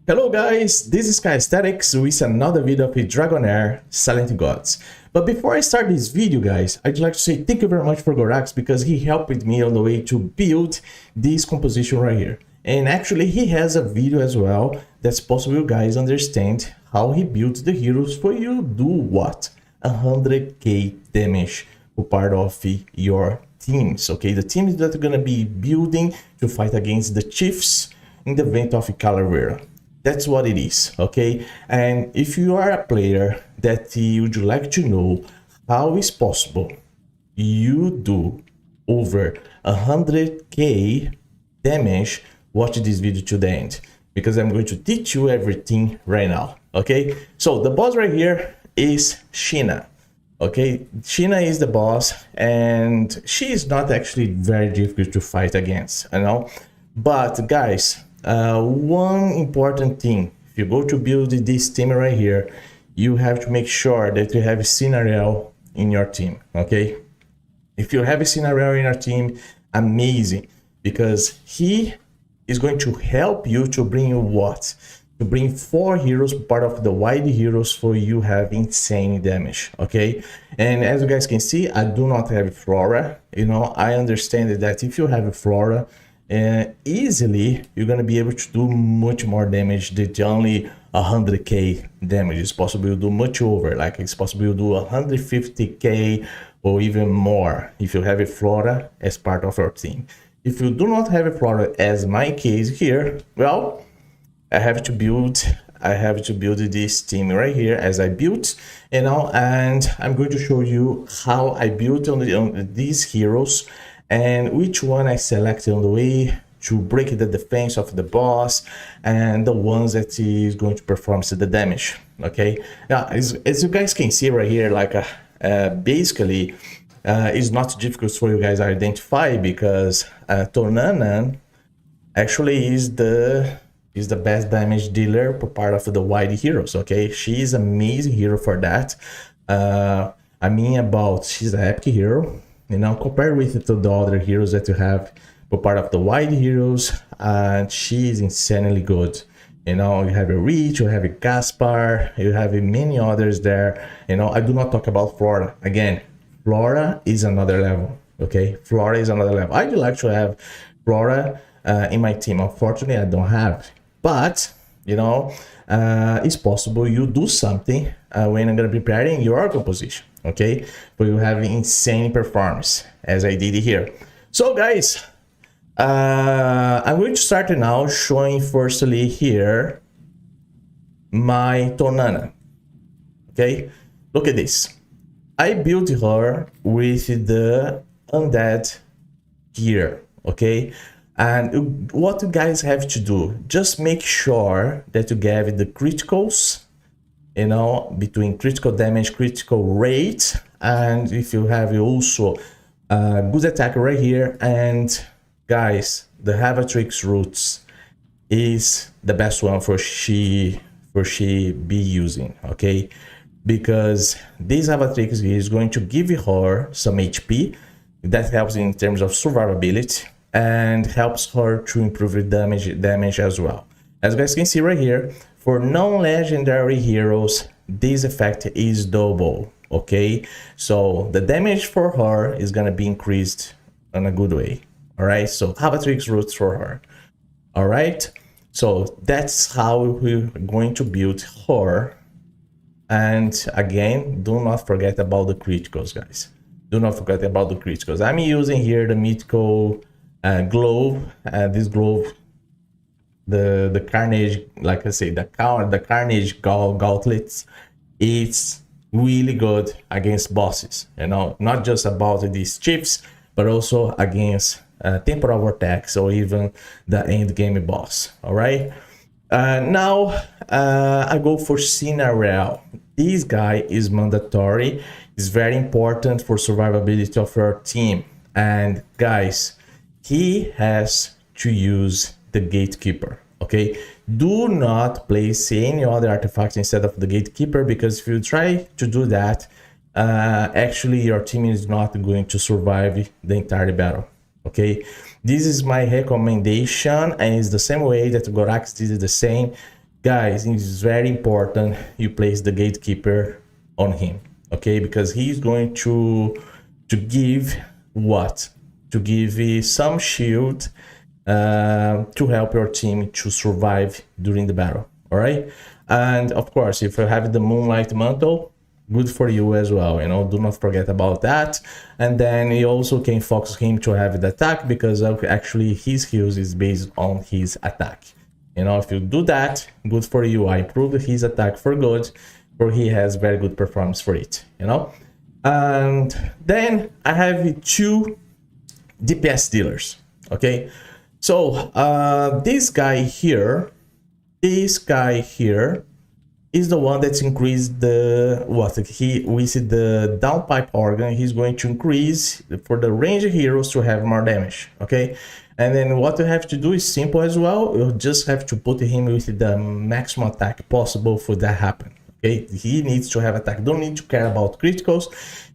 Hello guys, this is Aesthetics with another video of Dragonheir Silent Gods. But before I start this video guys, I'd like to say thank you very much for Gorax because he helped me on the way to build this composition right here. And actually he has a video as well that's possible you guys understand how he built the heroes for you do what? 100k damage for part of your teams, okay? The teams that are gonna be building to fight against the chiefs in the event of Calavera. That's what it is, okay? And if you are a player that would like to know how is possible you do over 100k damage, watch this video to the end because I'm going to teach you everything right now, okay? So the boss right here is Shinnah, okay? Shinnah is the boss and she is not actually very difficult to fight against, you know? But guys, one important thing, if you go to build this team right here, you have to make sure that you have Shinnah in your team, okay? If you have a Shinnah in your team, amazing, because he is going to help you to bring you what? To bring 4 heroes, part of the wide heroes for you have insane damage, okay? And as you guys can see, I do not have Flora, you know, I understand that if you have Flora, easily you're gonna be able to do much more damage than only 100k damage. It's possible you do much over, like it's possible you do 150k or even more if you have a Flora as part of your team. If you do not have a Flora, as my case here, well, I have to build this team right here as I built, you know, and I'm going to show you how I built on these heroes and which one I selected on the way to break the defense of the boss and the ones that is going to perform the damage, okay? Now, as you guys can see right here, like basically it's not difficult for you guys to identify because Tonana actually is the best damage dealer for part of the wide heroes, okay? She is an amazing hero for that. I mean she's an epic hero, you know, compared with the other heroes that you have for part of the wide heroes, she is insanely good. You know, you have a Reach, you have a Gaspar, you have many others there. You know, I do not talk about Flora. Again, Flora is another level, okay? Flora is another level. I'd like to have Flora in my team. Unfortunately, I don't have. But, you know, it's possible you do something when I'm going to be preparing your composition, okay? But you have insane performance, as I did here. So, guys, I'm going to start now showing firstly here my Tonana, okay? Look at this. I built her with the undead gear, okay? And what you guys have to do, just make sure that you get the criticals, you know, between critical damage, critical rate, and if you have also good attack right here. And guys, the Havatrix roots is the best one for she be using, okay? Because this Havatrix is going to give her some HP that helps in terms of survivability and helps her to improve the damage as well. As you guys can see right here, for non-legendary heroes, this effect is double, okay? So the damage for her is gonna be increased in a good way, all right? So Havatrix roots for her, all right? So that's how we're going to build her. And again, do not forget about the criticals, guys. Do not forget about the criticals. I'm using here the mythical glove, this glove, the Carnage, like I say, the Carnage gauntlets. It's really good against bosses, you know, not just about these chiefs, but also against temporal attacks or even the end game boss. All right, now I go for Shinnah. This guy is mandatory. It's very important for survivability of your team. And guys, he has to use the Gatekeeper, okay? Do not place any other artifact instead of the Gatekeeper, because if you try to do that, actually your team is not going to survive the entire battle, okay? This is my recommendation, and it's the same way that Gorax did the same. guys, it's very important you place the gatekeeper on him, okay? Because he's going to give what? To give you some shield to help your team to survive during the battle, all right? And of course, if you have the Moonlight Mantle, good for you as well, you know, do not forget about that. And then you also can focus him to have the attack, because actually his heals is based on his attack. You know, if you do that, good for you. I improved his attack for good, for he has very good performance for it, you know. And then I have 2 DPS dealers, okay? So this guy here is the one that's increased the with the downpipe organ. He's going to increase for the ranged heroes to have more damage, okay? And then what you have to do is simple as well. You just have to put him with the maximum attack possible for that happen, okay? He needs to have attack. Don't need to care about criticals.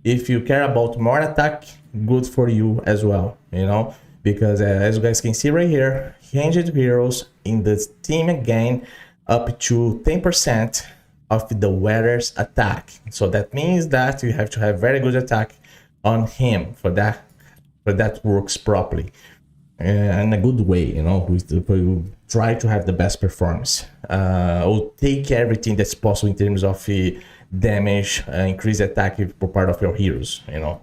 If you care about more attack, good for you as well, you know, because as you guys can see right here, ranged heroes in the team gain up to 10% of the wearer's attack. So that means that you have to have very good attack on him for that works properly in a good way, you know. You try to have the best performance, or take everything that's possible in terms of damage, increase attack for part of your heroes, you know,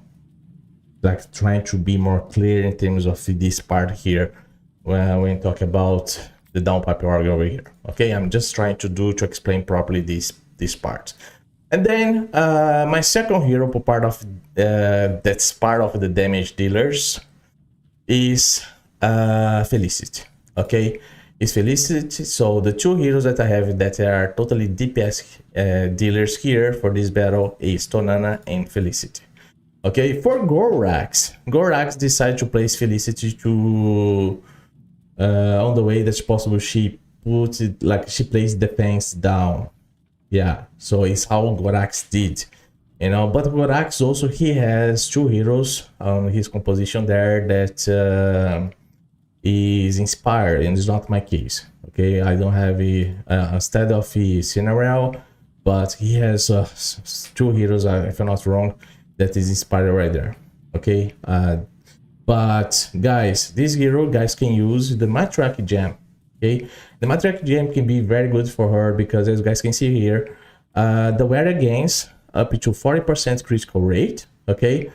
like trying to be more clear in terms of this part here when we talk about the downpipe org over here, okay? I'm just trying to explain properly this part. And then my second hero for part of that's part of the damage dealers is Felicity, okay? Is Felicity. So the 2 heroes that I have that are totally DPS dealers here for this battle is Tonana and Felicity. Okay, for Gorax decided to place Felicity to on the way that's possible. She puts it like she plays defense down. Yeah, so it's how Gorax did, you know. But Gorax also, he has 2 heroes on his composition there that is inspired, and it's not my case, okay? I don't have instead of Shinnah, but he has 2 heroes, if I'm not wrong, that is inspired right there, okay? But guys, this hero, guys, can use the Matriarch Gem, okay? The Matriarch Gem can be very good for her because, as you guys can see here, the wearer gains up to 40% critical rate, okay?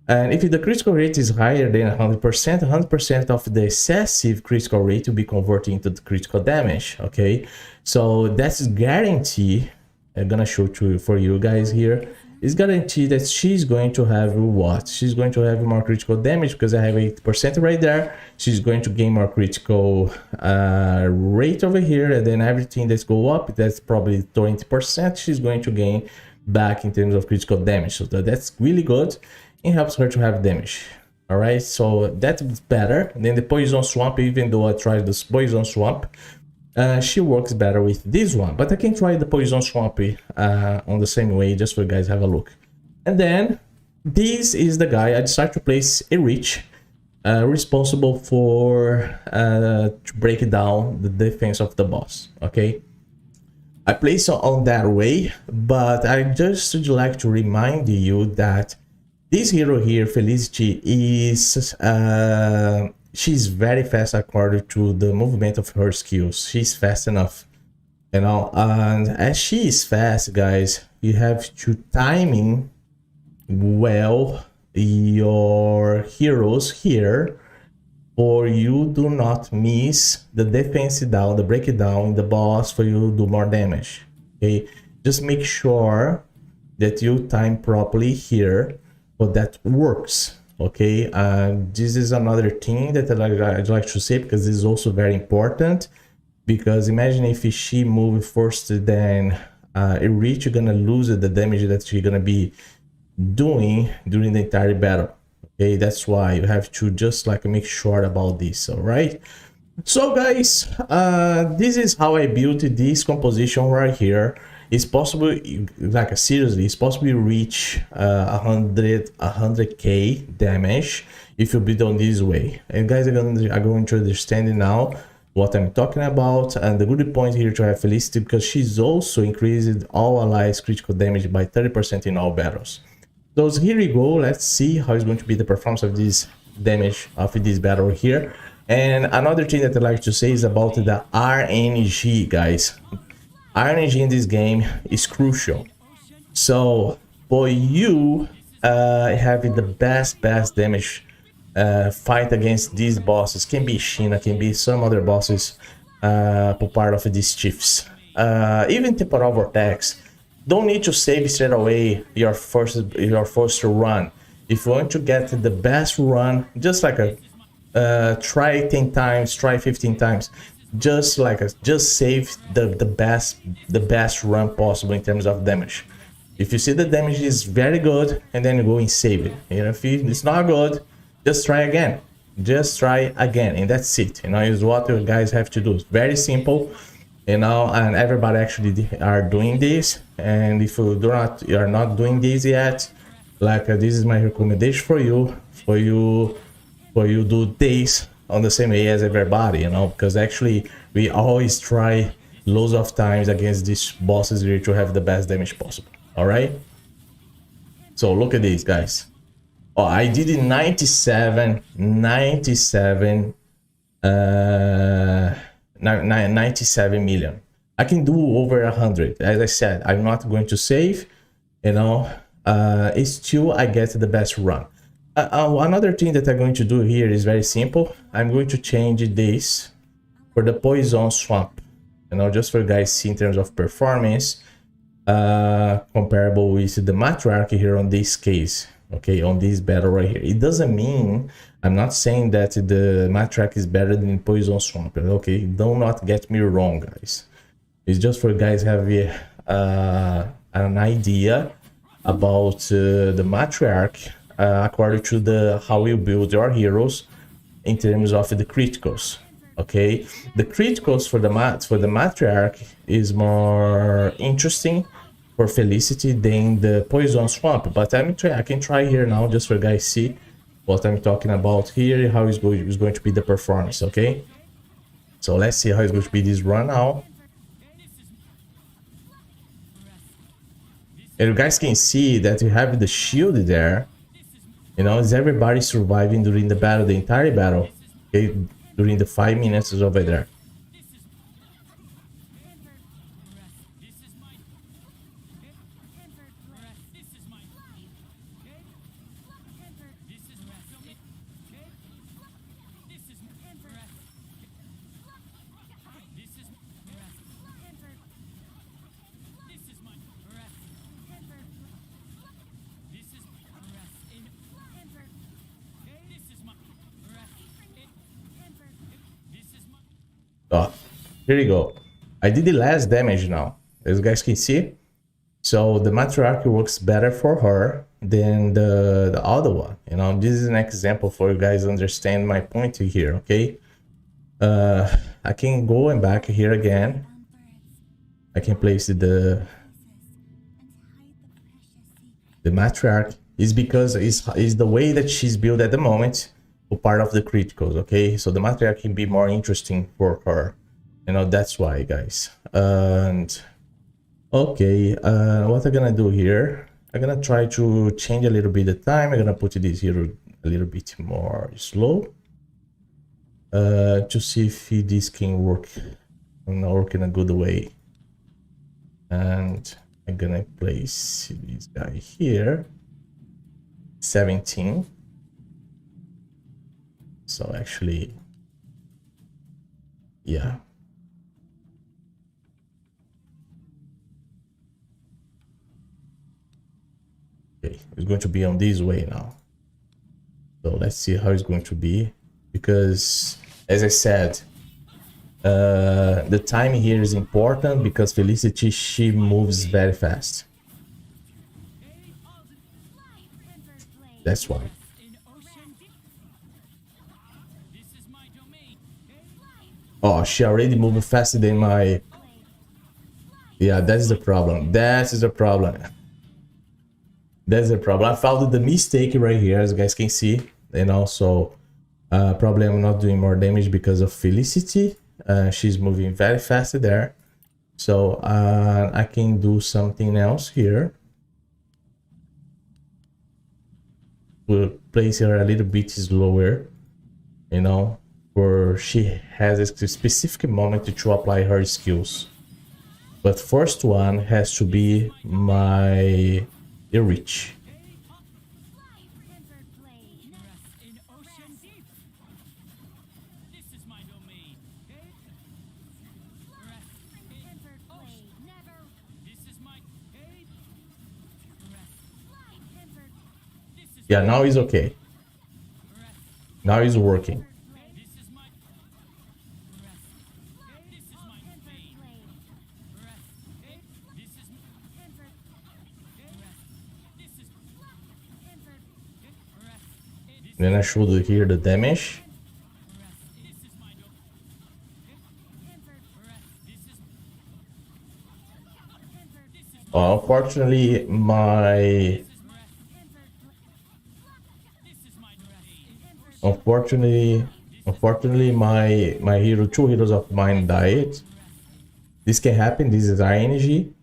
And if the critical rate is higher than 100% of the excessive critical rate will be converted into the critical damage, okay? So that's guarantee. I'm gonna show for you guys here. It's guaranteed that she's going to have what? She's going to have more critical damage because I have 8% right there. She's going to gain more critical rate over here, and then everything that's go up, that's probably 20%. She's going to gain back in terms of critical damage. So that's really good. It helps her to have damage. All right, so that's better than the Poison Swamp. Even though I tried this Poison Swamp, she works better with this one, but I can try the Poison Swamp on the same way, just for you guys have a look. And then this is the guy I decided to place a reach responsible for to break down the defense of the boss, okay? I place on that way, but I just would like to remind you that this hero here, Felicity, is she's very fast according to the movement of her skills. She's fast enough, you know, and as she is fast, guys, you have to timing well your heroes here, or you do not miss the defense down, the breakdown in the boss for you to do more damage, okay? Just make sure that you time properly here, but that works, okay? This is another thing that I'd like to say, because this is also very important, because imagine if she moves first, then Reach, you're gonna lose the damage that she's gonna be doing during the entire battle, okay? That's why you have to just like make sure about this, all right? So guys, this is how I built this composition right here. It's possible, like seriously, it's possible to reach 100k damage if you build on this way. And guys are going to understand it now what I'm talking about. And the good point here to have Felicity, because she's also increased all allies critical damage by 30% in all battles. So here we go. Let's see how is going to be the performance of this damage of this battle here. And another thing that I like to say is about the RNG, guys. RNG in this game is crucial. So for you having the best damage fight against these bosses, can be Shinnah, can be some other bosses part of these chiefs, even temporal vortex. Don't need to save straight away your first run. If you want to get the best run, just like a try 10 times, try 15 times, just save the best run possible in terms of damage. If you see the damage is very good, and then you go and save it. You know, if it's not good, just try again. Just try again, and that's it. You know, is what you guys have to do. It's very simple, you know, and everybody actually are doing this. And if you are not doing this yet, like this is my recommendation for you. You do this on the same way as everybody, you know, because actually we always try loads of times against these bosses here to have the best damage possible. All right, so look at these guys. Oh, I did it 97 million. I can do over 100. As I said, I'm not going to save, you know. It's still I get the best run. Another thing that I'm going to do here is very simple. I'm going to change this for the poison swamp, you know, just for you guys see in terms of performance, comparable with the matriarch here on this case. Okay, on this battle right here. It doesn't mean, I'm not saying that the matriarch is better than poison swamp. Okay, do not get me wrong, guys. It's just for you guys have an idea about the matriarch according to how you build your heroes in terms of the criticals. Okay, the criticals for the matriarch is more interesting for Felicity than the poison swamp, but I can try here now just for you guys see what I'm talking about here, how is going to be the performance. Okay, so let's see how it's going to be this run now. And you guys can see that you have the shield there, you know, is everybody surviving during the battle, the entire battle, okay, during the 5 minutes over there. Oh, here you go. I did the less damage now, as you guys can see. So the matriarch works better for her than the other one. You know, this is an example for you guys to understand my point here, okay? I can go and back here again. I can place the matriarch is because is the way that she's built at the moment. Part of the criticals, okay? So the matriarch can be more interesting for her, you know, that's why, guys. And okay, what I'm gonna do here, I'm gonna try to change a little bit the time. I'm gonna put this here a little bit more slow to see if this can work in a good way. And I'm gonna place this guy here, 17. So actually, yeah. Okay, it's going to be on this way now. So let's see how it's going to be, because as I said, the time here is important because Felicity, she moves very fast. That's why. Oh, she already moved faster than my... Yeah, that's the problem. That is the problem. That's the problem. I found the mistake right here, as you guys can see. And also, probably I'm not doing more damage because of Felicity. She's moving very fast there. So I can do something else here. We'll place her a little bit slower, you know, where she has a specific moment to apply her skills. But first one has to be my reach. Yeah, now it's okay. Now it's working. Then I should hear the damage. Unfortunately, my hero, 2 heroes of mine died. This can happen. This is our energy.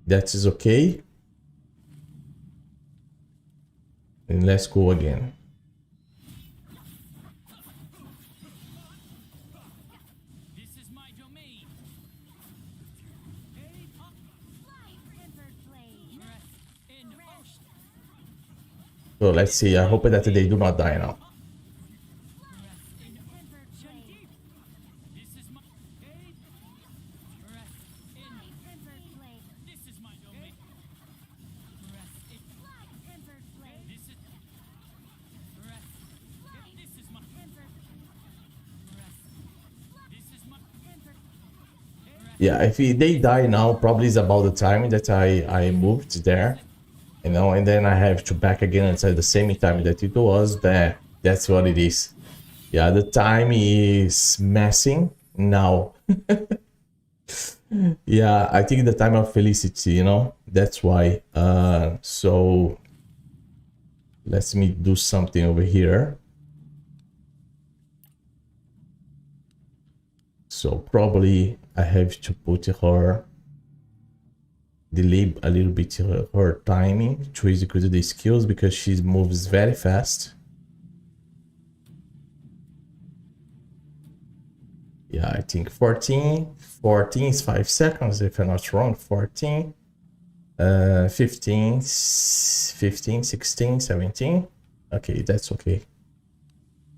That is okay. And let's go again. So let's see. I hope that they do not die now. Yeah, if they die now, probably is about the time that I moved there, you know, and then I have to back again and say the same time that it was there. That's what it is. Yeah, the time is messing now. Yeah, I think the time of Felicity, you know, that's why. So let me do something over here. So probably I have to put her, delay a little bit her timing to execute the skills because she moves very fast. Yeah, I think 14 is 5 seconds if I'm not wrong. 14, 15, 16, 17. Okay, that's okay.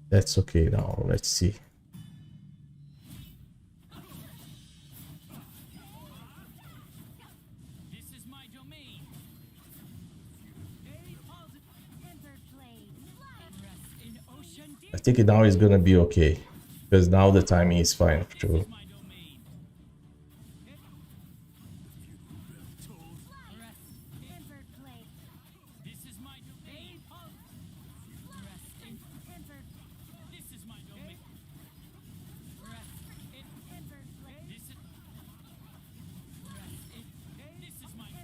That's okay. Now let's see. I think now it's gonna be okay because now the timing is fine too.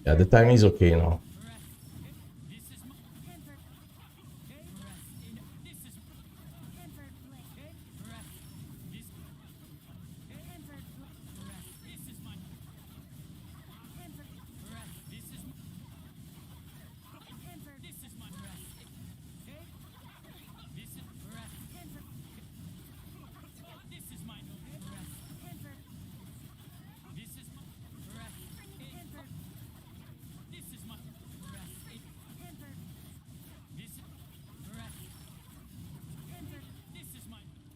Yeah, the timing is okay now.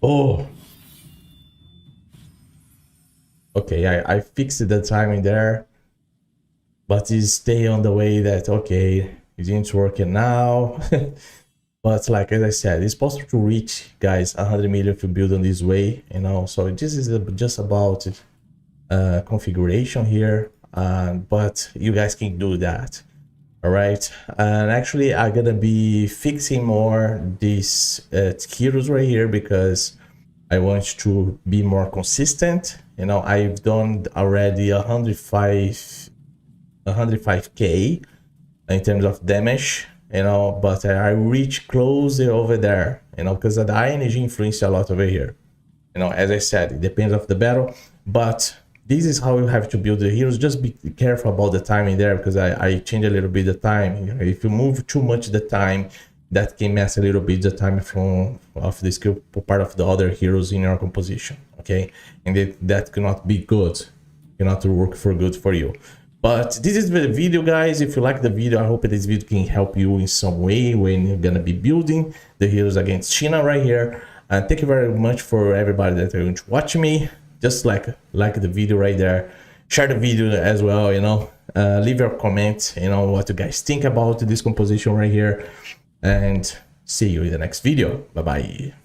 Oh, okay, I fixed the timing there, but it stay on the way that, okay, it didn't work now. But like as I said, it's possible to reach, guys, 100 million if you build on this way, you know. So this is just about configuration here, but you guys can do that. All right, and actually I'm gonna be fixing more these heroes right here because I want to be more consistent. You know, I've done already 105k in terms of damage, you know, but I reach close over there, you know, because the ING influence a lot over here. You know, as I said, it depends of the battle, but this is how you have to build the heroes. Just be careful about the timing there, because I change a little bit the time. You know, if you move too much the time, that can mess a little bit the time of the skill part of the other heroes in your composition, okay? And that cannot be good, cannot work for good for you. But this is the video, guys. If you like the video, I hope this video can help you in some way when you're gonna be building the heroes against Shinnah right here. And thank you very much for everybody that are going to watch me. Just like the video right there, share the video as well, you know, leave your comments, you know, what you guys think about this composition right here, and see you in the next video. Bye bye.